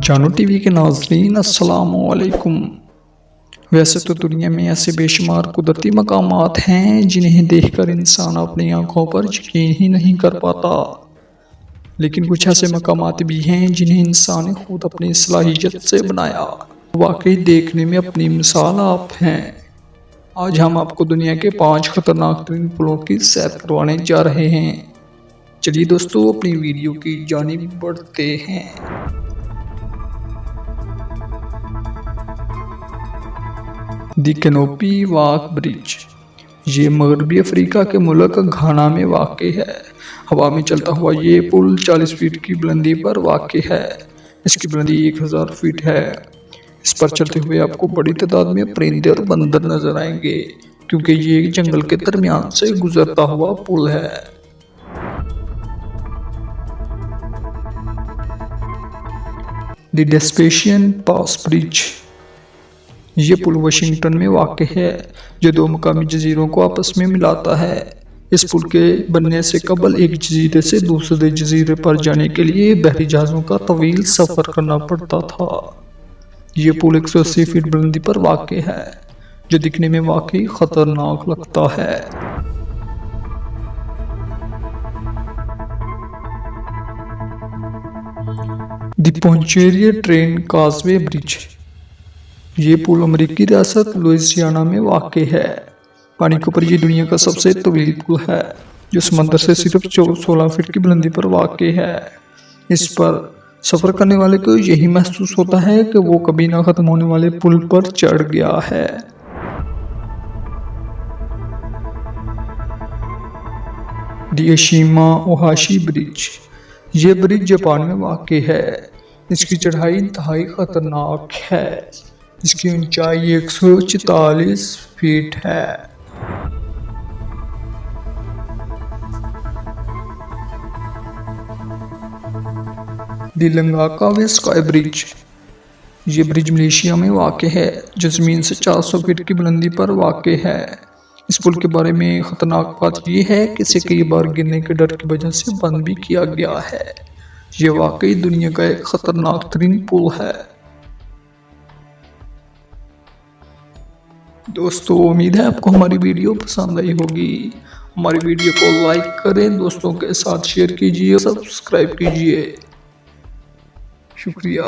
जानू टीवी के नाज़रीन अस्सलाम वालेकुम। वैसे तो दुनिया में ऐसे बेशुमार कुदरती मकामात हैं जिन्हें देखकर इंसान अपनी आंखों पर यकीन ही नहीं कर पाता, लेकिन कुछ ऐसे मकामात भी हैं जिन्हें इंसान ने खुद अपनी सलाहियत से बनाया। वाकई देखने में अपनी मिसाल आप हैं। आज हम आपको दुनिया के 5 खतरनाक तरीन पुलों की सैर करवाने जा रहे हैं। चलिए दोस्तों, अपनी वीडियो की जानिब बढ़ते हैं। दी कैनोपी वॉक ब्रिज, ये मगरबी अफ्रीका के मुल्क घाना में वाक़ है। हवा में चलता हुआ ये पुल 40 फीट की बुलंदी पर वाक़ है। इसकी बुलंदी 1000 फीट है। इस पर चलते हुए आपको बड़ी तादाद में परिंदे और बंदर नजर आएंगे, क्योंकि ये जंगल के दरमियान से गुजरता हुआ पुल है। द डेस्पेशियन पास ब्रिज, ये पुल वाशिंगटन में वाक़ है, जो 2 मकामी जजीरों को आपस में मिलाता है। इस पुल के बनने से कबल एक जजीरे से दूसरे जजीरे पर जाने के लिए बहरी जहाज़ों का तवील सफ़र करना पड़ता था। ये पुल 180 फीट बुलंदी पर वाक़ है, जो दिखने में वाकई ख़तरनाक लगता है। द पोंचेरियर ट्रेन काजवे ब्रिज, ये पुल अमेरिकी रियासत लुइसियाना में वाक़ है। पानी के ऊपर ये दुनिया का सबसे तवील पुल है, जो समंदर से सिर्फ 16 फीट की बुलंदी पर वाक़ है। इस पर सफ़र करने वाले को यही महसूस होता है कि वो कभी ना ख़त्म होने वाले पुल पर चढ़ गया है। दी अशिमा ओहाशी ब्रिज, ये ब्रिज जापान में वाक़ है। इसकी चढ़ाई इंतहाई ख़तरनाक है। इसकी ऊंचाई 144 फीट है। दी लंगाकावे स्काई ब्रिज, ये ब्रिज मलेशिया में वाक़ है, जो ज़मीन से 400 फीट की बुलंदी पर वाक़ है। इस पुल के बारे में ख़तरनाक बात यह है कि इसे कई बार गिरने के डर की वजह से बंद भी किया गया है। ये वाकई दुनिया का एक ख़तरनाक तरीन पुल है। दोस्तों, उम्मीद है आपको हमारी वीडियो पसंद आई होगी। हमारी वीडियो को लाइक करें, दोस्तों के साथ शेयर कीजिए, सब्सक्राइब कीजिए। शुक्रिया।